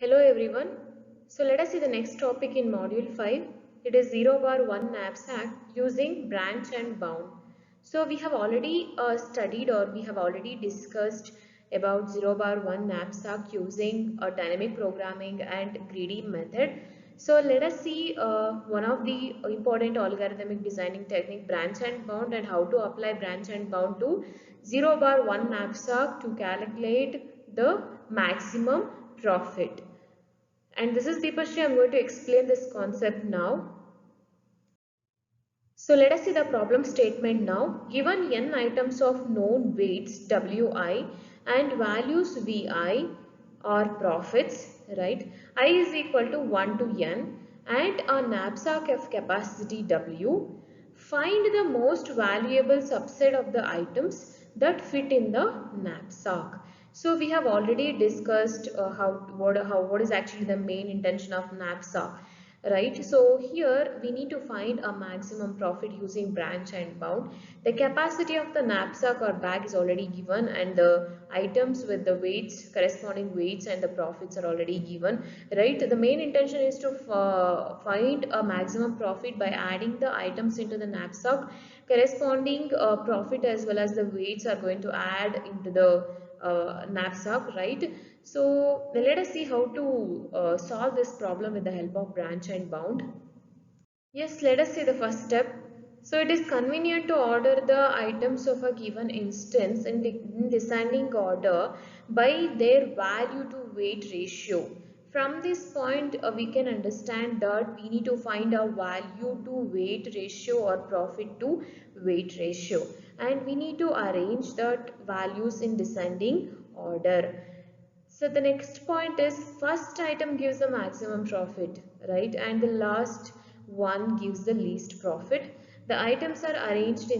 Hello everyone. So let us see the next topic in module 5. It is 0 bar 1 knapsack using branch and bound. So we have already studied or we have already discussed about 0 bar 1 knapsack using a dynamic programming and greedy method. So let us see one of the important algorithmic designing technique, branch and bound, and how to apply branch and bound to 0 bar 1 knapsack to calculate the maximum profit. And this is Deepashri. I'm going to explain this concept now. So let us see the problem statement now. Given n items of known weights Wi and values Vi or profits, right? I is equal to 1 to n and a knapsack of capacity W. Find the most valuable subset of the items that fit in the knapsack. So we have already discussed what is actually the main intention of knapsack, right? So here we need to find a maximum profit using branch and bound. The capacity of the knapsack or bag is already given, and the items with the weights, corresponding weights, and the profits are already given, right? The main intention is to find a maximum profit by adding the items into the knapsack. Corresponding profit as well as the weights are going to add into the knapsack, right? So let us see how to solve this problem with the help of branch and bound. Yes, let us see the first step. So it is convenient to order the items of a given instance in descending order by their value to weight ratio. From this point, we can understand that we need to find a value to weight ratio or profit to weight ratio, and we need to arrange that values in descending order. So the next point is first item gives the maximum profit, right? And the last one gives the least profit. The items are arranged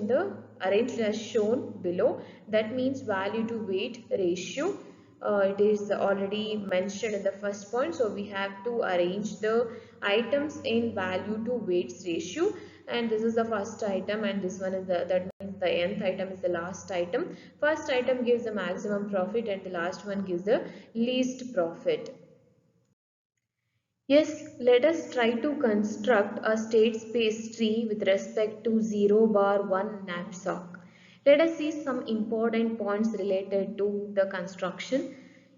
as shown below. That means value to weight ratio. It is already mentioned in the first point. So we have to arrange the items in value to weights ratio. And this is the first item, and this one is that means the nth item is the last item. First item gives the maximum profit and the last one gives the least profit. Yes, let us try to construct a state space tree with respect to 0 bar 1 knapsack. Let us see some important points related to the construction.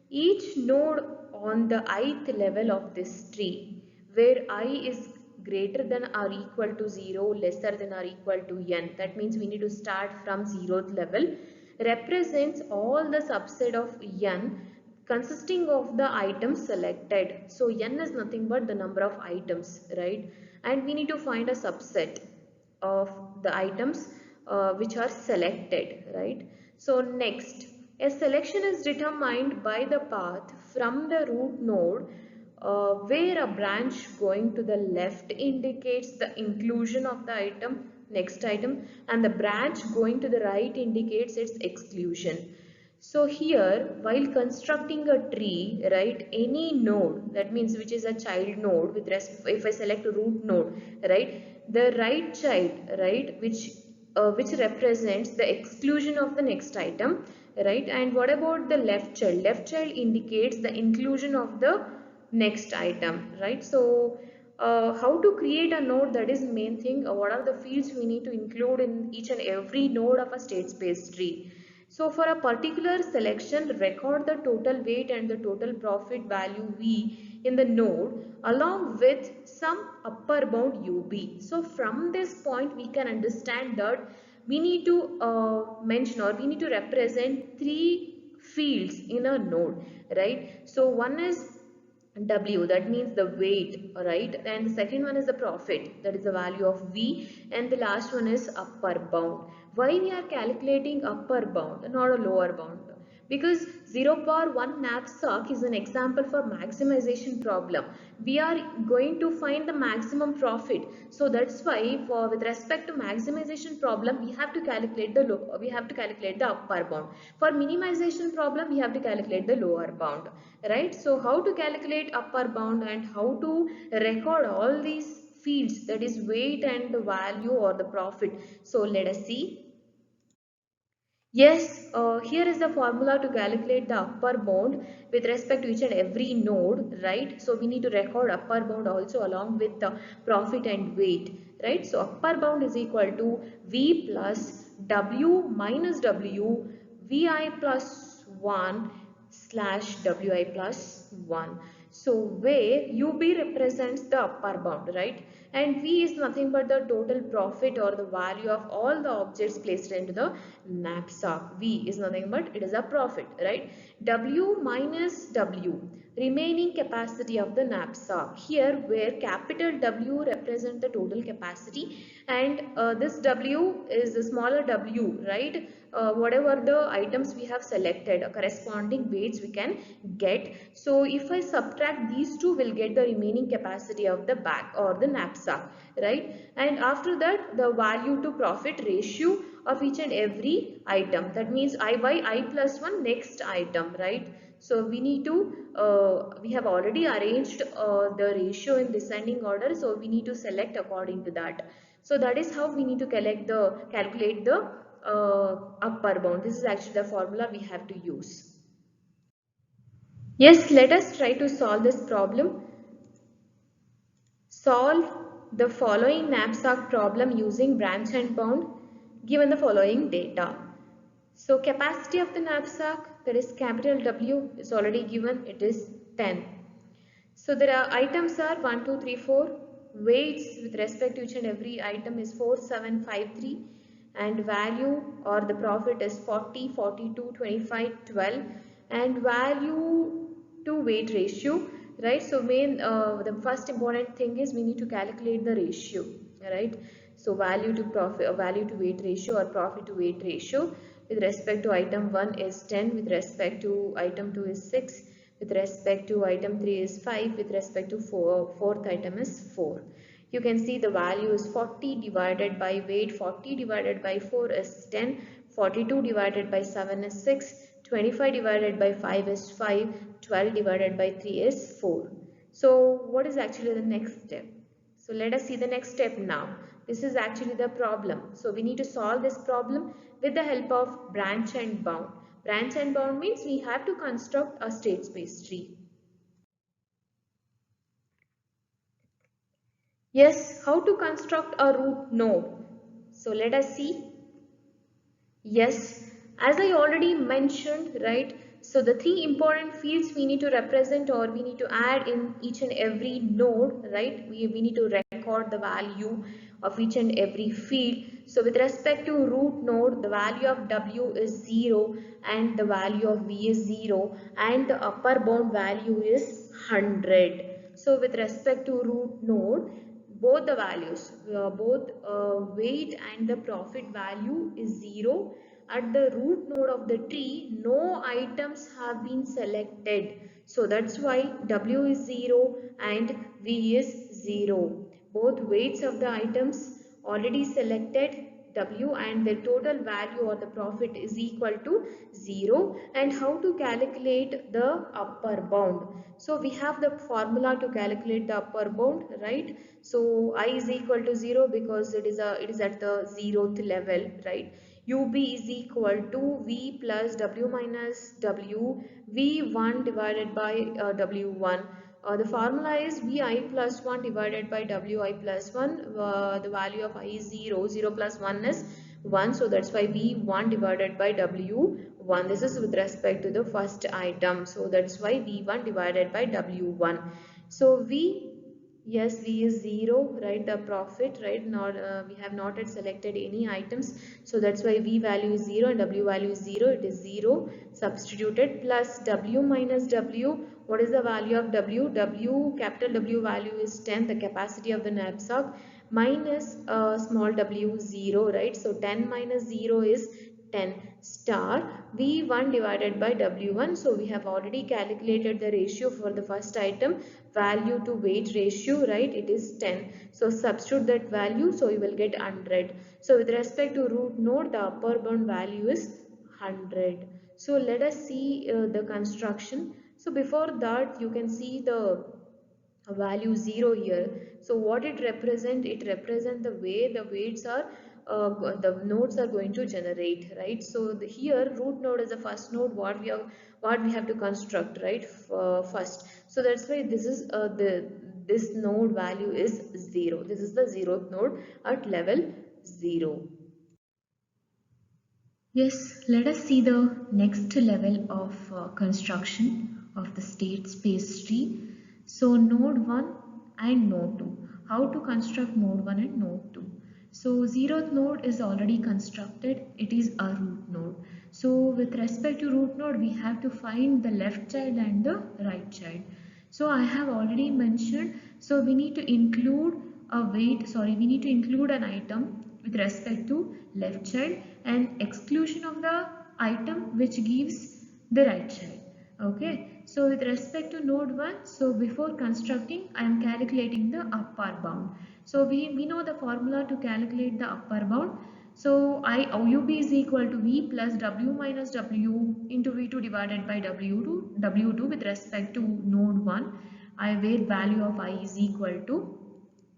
Each node on the ith level of this tree, where I is greater than or equal to 0, lesser than or equal to n, that means we need to start from 0th level, represents all the subset of n consisting of the items selected. So n is nothing but the number of items, right? And we need to find a subset of the items which are selected, right? So next, a selection is determined by the path from the root node where a branch going to the left indicates the inclusion of the next item, and the branch going to the right indicates its exclusion. So here, while constructing a tree, right, any node, that means which is a child node, if I select a root node, right, the right child, right, which represents the exclusion of the next item, right, and what about the left child? Left child indicates the inclusion of the next item, right? So how to create a node, that is main thing. What are the fields we need to include in each and every node of a state space tree? So for a particular selection, record the total weight and the total profit value V in the node along with some upper bound UB. So from this point we can understand that we need to mention or we need to represent three fields in a node, right? So one is W, that means the weight, right? And the second one is the profit, that is the value of V, and the last one is upper bound. Why we are calculating upper bound and not a lower bound? Because 0 bar 1 knapsack is an example for maximization problem. We are going to find the maximum profit. So that's why for with respect to maximization problem, we have to calculate the upper bound. For minimization problem, we have to calculate the lower bound, right? So how to calculate upper bound and how to record all these fields, that is weight and the value or the profit. So let us see. Yes, here is the formula to calculate the upper bound with respect to each and every node, right? So we need to record upper bound also along with the profit and weight, right? So upper bound is equal to V plus W minus W, VI plus 1 slash WI plus 1. So where UB represents the upper bound, right? And V is nothing but the total profit or the value of all the objects placed into the knapsack. V is nothing but it is a profit, right? W minus W, remaining capacity of the knapsack. Here where capital W represent the total capacity and this W is the smaller W, right? Whatever the items we have selected, corresponding weights we can get. So if I subtract these two, we'll get the remaining capacity of the bag or the knapsack, right? And after that, the value to profit ratio of each and every item. That means I by I plus 1 next item, right? So we need to, we have already arranged the ratio in descending order. So we need to select according to that. So that is how we need to calculate the upper bound. This is actually the formula we have to use. Yes, let us try to solve this problem. Solve the following knapsack problem using branch and bound given the following data. So capacity of the knapsack, that is capital W, is already given, it is 10. So there are items are 1, 2, 3, 4. Weights with respect to each and every item is 4, 7, 5, 3. And value or the profit is 40, 42, 25, 12. And value to weight ratio, right? So the first important thing is we need to calculate the ratio, right? So value to profit or value to weight ratio or profit to weight ratio with respect to item 1 is 10, with respect to item 2 is 6, with respect to item 3 is 5, with respect to fourth item is 4. You can see the value is 40 divided by weight, 40 divided by 4 is 10, 42 divided by 7 is 6, 25 divided by 5 is 5, 12 divided by 3 is 4. So what is actually the next step? So let us see the next step now. This is actually the problem. So we need to solve this problem with the help of branch and bound. Branch and bound means we have to construct a state space tree. Yes, how to construct a root node? So let us see. Yes, as I already mentioned, right? So the three important fields we need to represent or we need to add in each and every node, right? We need to record the value of each and every field. So with respect to root node, the value of W is 0 and the value of V is 0 and the upper bound value is 100. So with respect to root node, both the values, both weight and the profit value is 0. At the root node of the tree, no items have been selected. So that's why W is 0 and V is 0. Both weights of the items already selected, W, and the total value or the profit is equal to 0. And how to calculate the upper bound? So we have the formula to calculate the upper bound, right? So I is equal to 0 because it is at the 0th level, right? UB is equal to V plus W minus W, V1 divided by W1. The formula is Vi plus 1 divided by Wi plus 1. The value of I is 0. 0 plus 1 is 1. So that's why V1 divided by W1. This is with respect to the first item. So that's why V1 divided by W1. So yes, V is 0, right? The profit, right? Not we have not yet selected any items. So that's why V value is 0 and W value is 0. It is 0 substituted plus W minus W. What is the value of W? Capital W value is 10, the capacity of the knapsack, minus small w 0, right? So 10 minus 0 is 10 star V1 divided by W1. So we have already calculated the ratio for the first item, value to weight ratio, right? It is 10. So substitute that value, so you will get 100. So with respect to root node, the upper bound value is 100. So let us see the construction. So before that, you can see the value 0 here. So what it represent? It represent the way the weights are the nodes are going to generate, right? So here root node is the first node what we have to construct, right? First, so that's why this is this node value is 0. This is the 0th node at level 0. Yes, let us see the next level of construction of the state space tree. So node 1 and node 2. How to construct node 1 and node 2. So 0th node is already constructed. It is a root node. So with respect to root node, we have to find the left child and the right child. So I have already mentioned, so we need to include we need to include an item with respect to left child and exclusion of the item which gives the right child. Okay, so with respect to node 1, so before constructing I am calculating the upper bound. So we know the formula to calculate the upper bound. So UB is equal to V plus W minus W into V2 divided by W2 with respect to node 1. Where value of I is equal to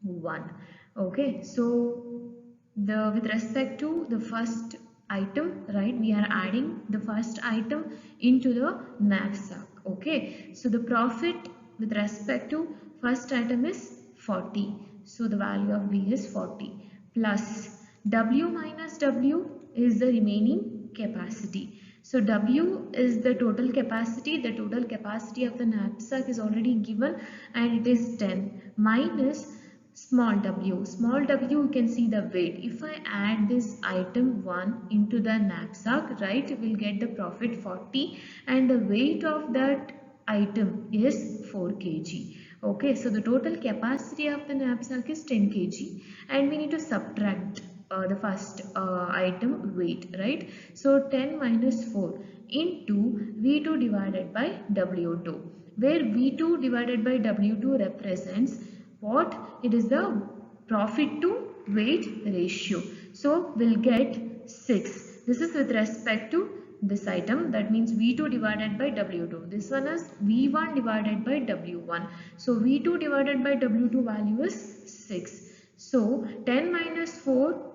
1. Okay, so with respect to the first item, right, we are adding the first item into the knapsack. Okay, so the profit with respect to first item is 40. So the value of B is 40 plus W minus W is the remaining capacity. So W is the total capacity. The total capacity of the knapsack is already given and it is 10 minus small w. Small w, you can see the weight. If I add this item 1 into the knapsack, right, we'll get the profit 40 and the weight of that item is 4 kg. Okay, so the total capacity of the knapsack is 10 kg and we need to subtract the first item weight, right? So 10 minus 4 into V2 divided by W2, where V2 divided by W2 represents what? It is the profit to weight ratio. So we'll get 6. This is with respect to this item, that means V2 divided by W2. This one is V1 divided by W1. So V2 divided by W2 value is 6. So 10 minus 4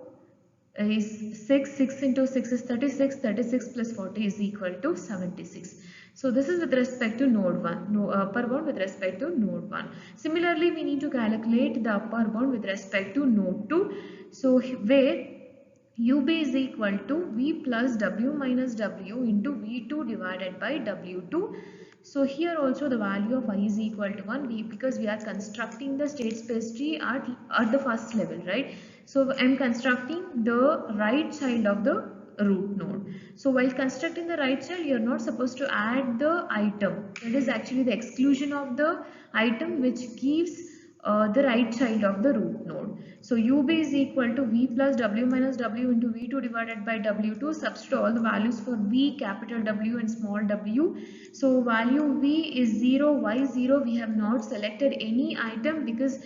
is 6. 6 into 6 is 36. 36 plus 40 is equal to 76. So this is with respect to node 1, upper bound with respect to node 1. Similarly, we need to calculate the upper bound with respect to node 2. So where UB is equal to V plus W minus W into V2 divided by W2. So here also the value of I is equal to 1 because we are constructing the state space tree at the first level, right? So I am constructing the right child of the root node. So while constructing the right child, you are not supposed to add the item. That is actually the exclusion of the item which gives the right child of the root node. So UB is equal to V plus W minus W into V2 divided by W2. Substitute all the values for V, capital W and small w. So value V is 0. Why 0? We have not selected any item because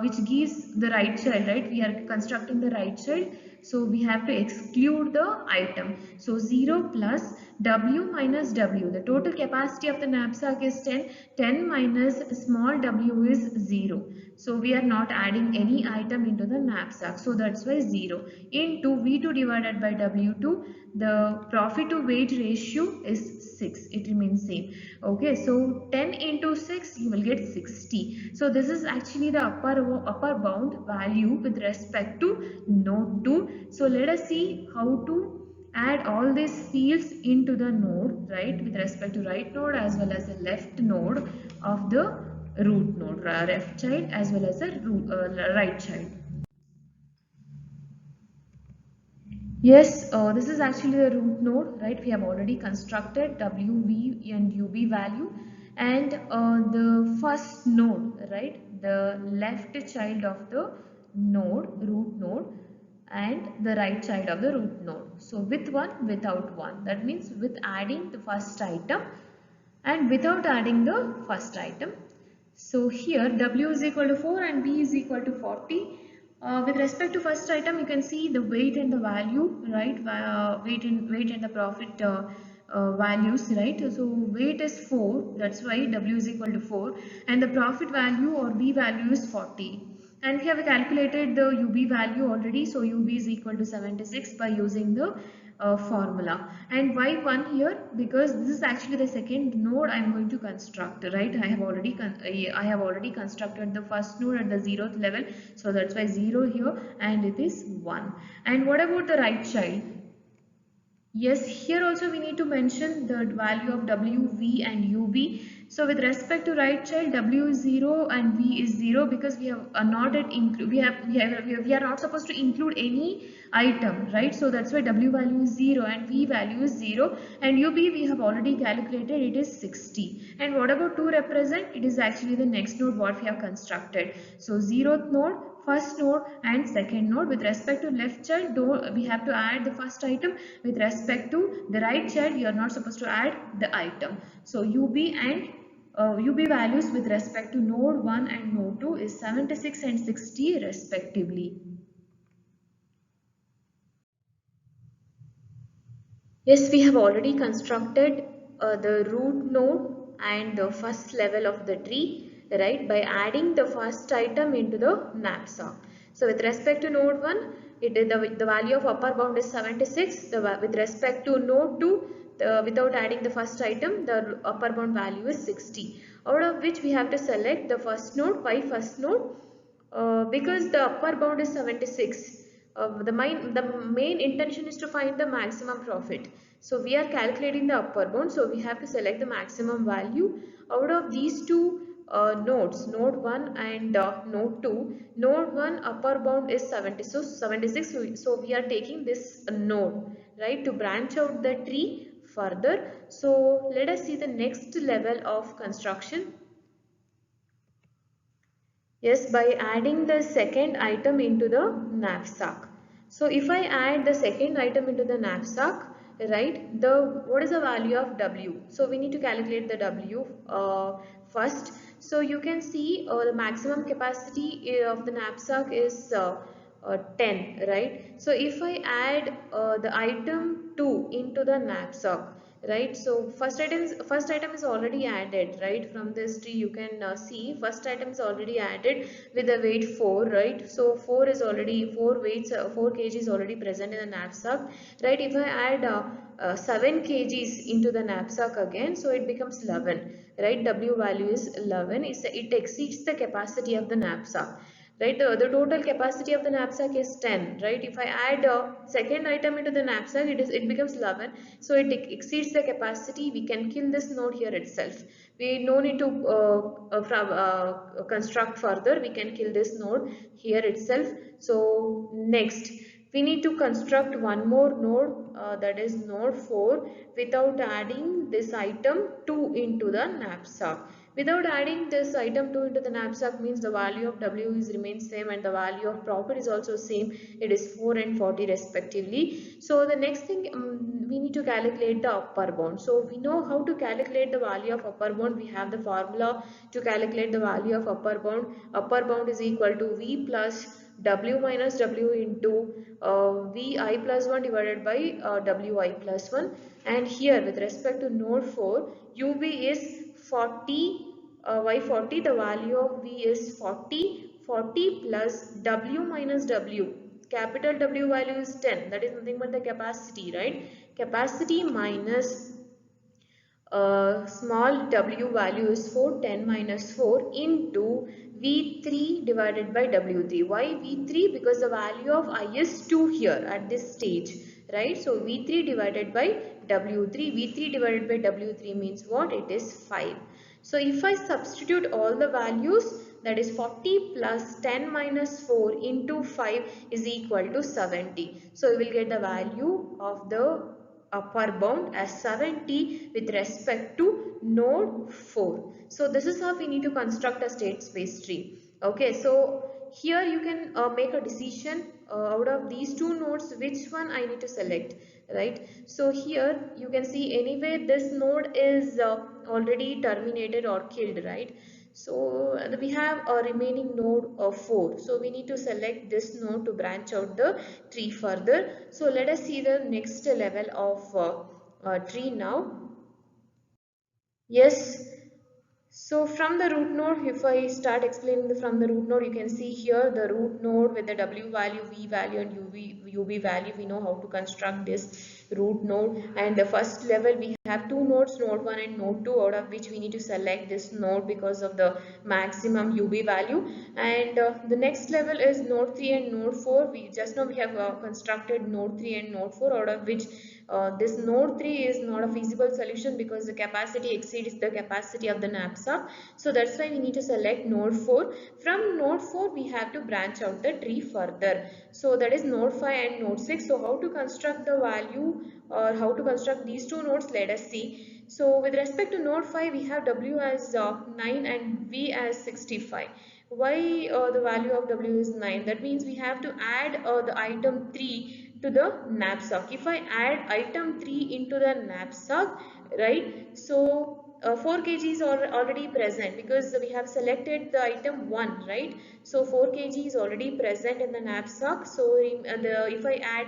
which gives the right child, right? We are constructing the right child. So we have to exclude the item. So 0 plus W minus W. The total capacity of the knapsack is 10. 10 minus small w is 0. So we are not adding any item into the knapsack. So that's why 0. Into V2 divided by W2. The profit to weight ratio is 6. It remains same. Okay, so 10 into 6 you will get 60. So this is actually the upper bound value with respect to node 2. So let us see how to add all these fields into the node, right, with respect to right node as well as the left node of the root node, left child as well as the right child. Yes, this is actually the root node, right? We have already constructed W, V and UB value and the first node, right? The left child of the node, root node and the right child of the root node. So with one, without one. That means with adding the first item and without adding the first item. So here W is equal to 4 and B is equal to 40. With respect to first item, you can see the weight and the value, right? Weight and the profit values, right? So weight is 4, that's why W is equal to 4, and the profit value or B value is 40. and we have calculated the UB value already. So UB is equal to 76 by using the formula. And why 1 here? Because this is actually the second node I am going to construct, right? I have already constructed the first node at the 0th level, so that's why 0 here, and it is 1. And what about the right child? Yes, here also we need to mention the value of W, V and UB. So with respect to right child, W is 0 and V is 0 because we have not yet include we are not supposed to include any item, right? So that's why W value is 0 and V value is 0, and UB we have already calculated, it is 60. And what about to represent? It is actually the next node what we have constructed. So 0th node, first node and second node. With respect to left child, we have to add the first item. With respect to the right child, we are not supposed to add the item. So UB values with respect to node 1 and node 2 is 76 and 60 respectively. Yes, we have already constructed the root node and the first level of the tree, right, by adding the first item into the knapsack. So with respect to node 1, the value of upper bound is 76. With respect to node 2, without adding the first item, the upper bound value is 60. Out of which we have to select the first node. Why first node? Because the upper bound is 76. The main intention is to find the maximum profit. So we are calculating the upper bound. So we have to select the maximum value. Out of these two nodes, node 1 and node 2, node 1 upper bound is 70. So 76. So we are taking this node, right, to branch out the tree further. So let us see the next level of construction. Yes, by adding the second item into the knapsack. So if I add the second item into the knapsack, right, what is the value of W? So we need to calculate the W first. So you can see the maximum capacity of the knapsack is 10, right? So if I add the item 2 into the knapsack, right, so first item is already added, right? From this tree you can see first item is already added with the weight 4, right? So 4 is already 4 weights, 4 kg is already present in the knapsack, right? If I add 7 kgs into the knapsack again, so it becomes 11, right? W value is 11. It exceeds the capacity of the knapsack, right? The total capacity of the knapsack is 10, right? If I add a second item into the knapsack, it becomes 11, so it exceeds the capacity. We can kill this node here itself. We no need to construct further. We can kill this node here itself. So next we need to construct one more node, that is node 4, without adding this item 2 into the knapsack. Without adding this item 2 into the knapsack means the value of W is remains same and the value of profit is also same. It is 4 and 40 respectively. So the next thing, we need to calculate the upper bound. So we know how to calculate the value of upper bound. We have the formula to calculate the value of upper bound. Upper bound is equal to V plus W minus W into Vi plus 1 divided by Wi plus 1. And here with respect to node 4, UV is 40, y 40, the value of V is 40, 40 plus W minus W. Capital W value is 10, that is nothing but the capacity, right? Capacity minus small w value is 4, 10 minus 4 into V3 divided by W3. Why V3? Because the value of I is 2 here at this stage, right? So V3 divided by W3, V3 divided by W3 means what? It is 5. So if I substitute all the values, that is 40 plus 10 minus 4 into 5 is equal to 70. So we will get the value of the upper bound as 70 with respect to node 4. So this is how we need to construct a state space tree. Okay, so here you can make a decision out of these two nodes which one I need to select, right? So here you can see anyway this node is already terminated or killed, right? So we have a remaining node of 4. So we need to select this node to branch out the tree further. So let us see the next level of tree now. Yes. So from the root node, if I start explaining from the root node, you can see here the root node with the W value, V value and UV value. We know how to construct this root node. And the first level we have two nodes, node 1 and node 2, out of which we need to select this node because of the maximum UV value. And the next level is node 3 and node 4. We just now we have constructed node 3 and node 4, out of which this node 3 is not a feasible solution because the capacity exceeds the capacity of the knapsack. So that's why we need to select node 4. From node 4 we have to branch out the tree further. So that is node 5 and node 6. So how to construct the value or how to construct these two nodes, let us see. So with respect to node 5 we have W as 9 and V as 65. Why the value of W is 9? That means we have to add the item 3 to the knapsack. If I add item 3 into the knapsack, right, so 4 kg are already present because we have selected the item 1, right? So 4 kg is already present in the knapsack. So if I add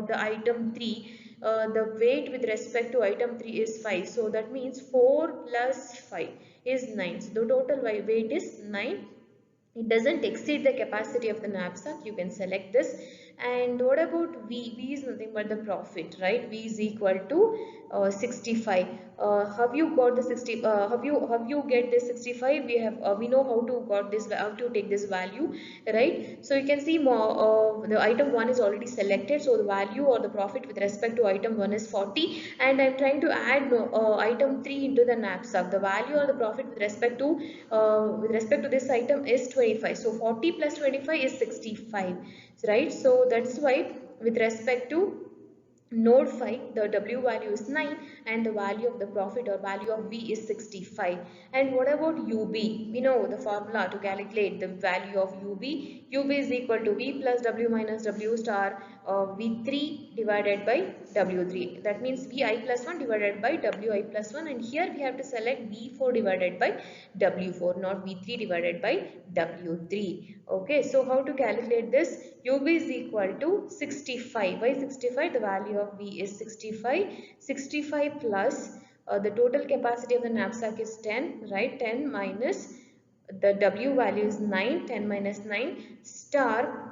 the item 3, the weight with respect to item 3 is 5. So that means 4 plus 5 is 9. So the total weight is 9. It doesn't exceed the capacity of the knapsack. You can select this. And what about V? V is nothing but the profit, right? V is equal to 65. Have you got the 60? Have you get this 65? We know how to got this, how to take this value, right? So you can see more, the item 1 is already selected. So the value or the profit with respect to item 1 is 40, and I'm trying to add item 3 into the knapsack. The value or the profit with respect to this item is 25. So 40 plus 25 is 65, right? So that's why with respect to node 5 the W value is 9 and the value of the profit or value of V is 65. And what about UB? We know the formula to calculate the value of UB. UB is equal to V plus W minus W star V3 divided by W3. That means Vi plus 1 divided by Wi plus 1, and here we have to select V4 divided by W4, not V3 divided by W3. Okay, so how to calculate this? UB is equal to 65. Why 65? The value of V is 65. 65 plus the total capacity of the knapsack is 10, right? 10 minus the W value is 9, 10 minus 9 star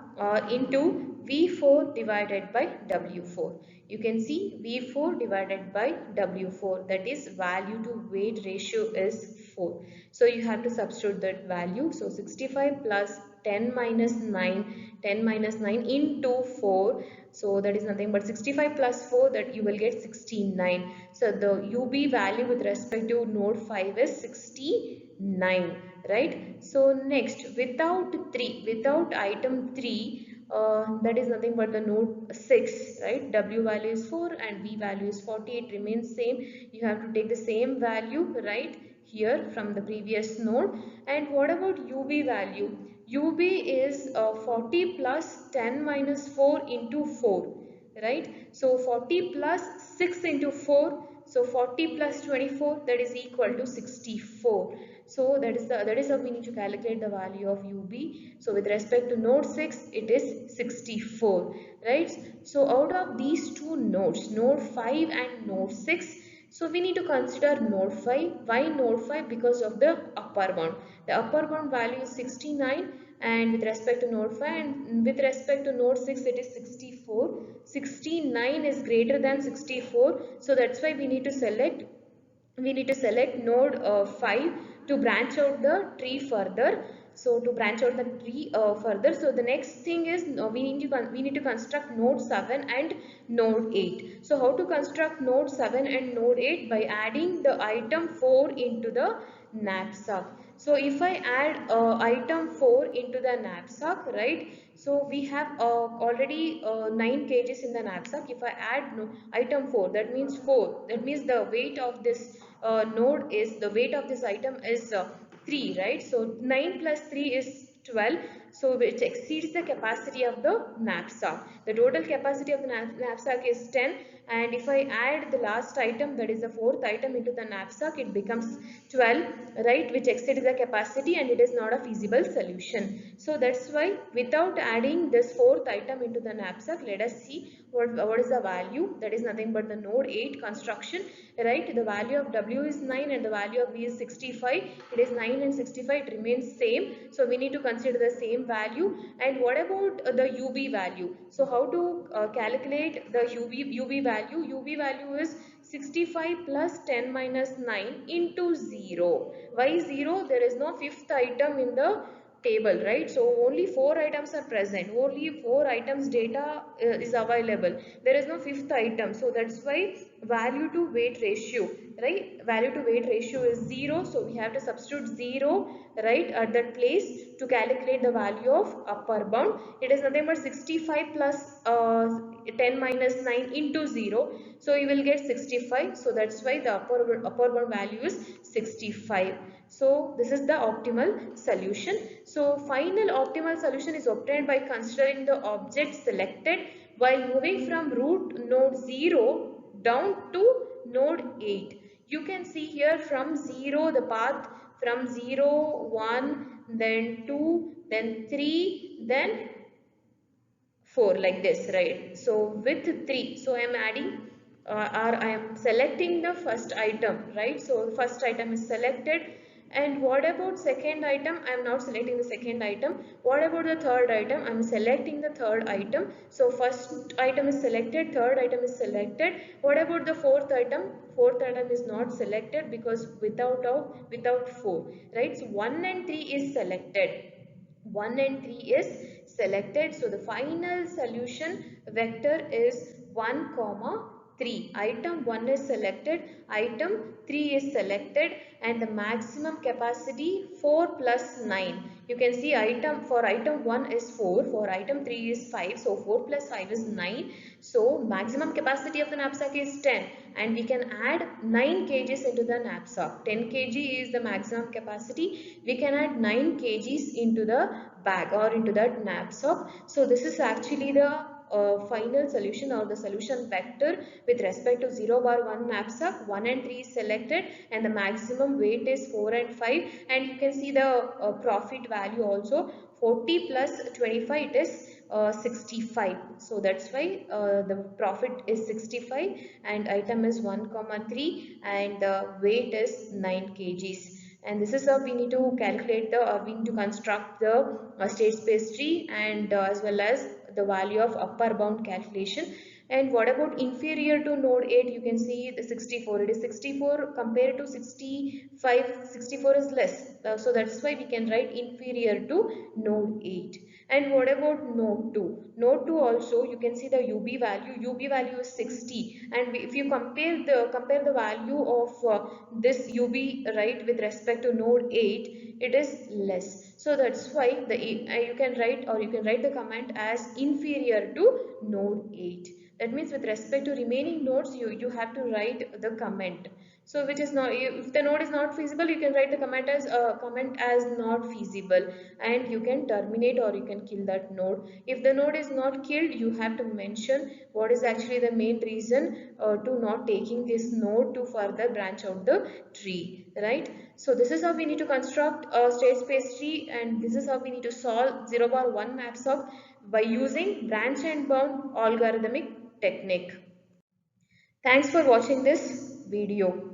into V4 divided by W4. You can see V4 divided by W4, that is value to weight ratio is 4. So you have to substitute that value. So 65 plus 10 minus 9, 10 minus 9 into 4. So that is nothing but 65 plus 4, that you will get 69. So the UB value with respect to node 5 is 69, right? So next, without item 3, that is nothing but the node 6, right? W value is 4 and V value is 40. It remains same. You have to take the same value, right, here from the previous node. And what about UB value? UB is 40 plus 10 minus 4 into 4, right? So 40 plus 6 into 4. So 40 plus 24, that is equal to 64. So that is how we need to calculate the value of UB. So with respect to node 6, it is 64, right? So out of these two nodes, node 5 and node 6, so we need to consider node 5. Why node 5? Because of the upper bound. The upper bound value is 69, and with respect to node 5, and with respect to node 6 it is 64. 69 is greater than 64. So that's why we need to select node 5 to branch out the tree further. So to branch out the tree further, so the next thing is we need to construct node 7 and node 8. So how to construct node 7 and node 8? By adding the item 4 into the knapsack. So if I add item 4 into the knapsack, right, so we have already 9 kgs in the knapsack. If I add item 4, that means 4, that means the weight of this node is, the weight of this item is 3, right? So 9 plus 3 is 12. So which exceeds the capacity of the knapsack. The total capacity of the knapsack is 10. and if I add the last item, that is the fourth item, into the knapsack, it becomes 12, right, which exceeds the capacity, and it is not a feasible solution. So that's why without adding this fourth item into the knapsack, let us see what is the value. That is nothing but the node 8 construction, right? The value of W is 9 and the value of V is 65. It is 9 and 65, it remains same, so we need to consider the same value. And what about the UB value? So how to calculate the UB value? UB value is 65 plus 10 minus 9 into 0. Why 0? There is no fifth item in the table, right? So only 4 items are present, only 4 items data is available, there is no fifth item. So that's why value to weight ratio, right, value to weight ratio is 0, so we have to substitute 0, right, at that place to calculate the value of upper bound. It is nothing but 65 plus 10 minus 9 into 0, so you will get 65. So that's why the upper bound value is 65. So this is the optimal solution. So final optimal solution is obtained by considering the object selected while moving from root node 0 down to node 8. You can see here from 0, the path from 0, 1, then 2, then 3, then 4, like this, right? So with 3, so I am adding or I am selecting the first item, right? So first item is selected. And what about second item? I am not selecting the second item. What about the third item? I am selecting the third item. So first item is selected, third item is selected. What about the fourth item? Fourth item is not selected because without 4, right? So 1 and 3 is selected, 1 and 3 is selected. So the final solution vector is 1 comma 3. Item 1 is selected, item 3 is selected, and the maximum capacity 4 plus 9. You can see item for item 1 is 4, for item 3 is 5, so 4 plus 5 is 9. So maximum capacity of the knapsack is 10, and we can add 9 kgs into the knapsack. 10 kg is the maximum capacity. We can add 9 kgs into the bag or into that knapsack. So this is actually the final solution or the solution vector with respect to 0 bar 1 knapsack. 1 and 3 is selected and the maximum weight is 4 and 5, and you can see the profit value also 40 plus 25, it is 65. So that's why the profit is 65 and item is 1 comma 3 and the weight is 9 kgs. And this is how we need to calculate the we need to construct the state space tree, and as well as the value of upper bound calculation. And what about inferior to node 8? You can see the 64, it is 64 compared to 65, 64 is less, so that's why we can write inferior to node 8. And what about node 2? Node 2 also you can see the UB value is 60, and if you compare the value of this UB, right, with respect to node 8, it is less. So that's why you can write the comment as inferior to node 8. That means with respect to remaining nodes, you have to write the comment. So which is not, if the node is not feasible, you can write the comment as not feasible, and you can terminate or you can kill that node. If the node is not killed, you have to mention what is actually the main reason to not taking this node to further branch out the tree, right? So this is how we need to construct a state space tree, and this is how we need to solve 0 bar 1 knapsack by using branch and bound algorithmic technique. Thanks for watching this video.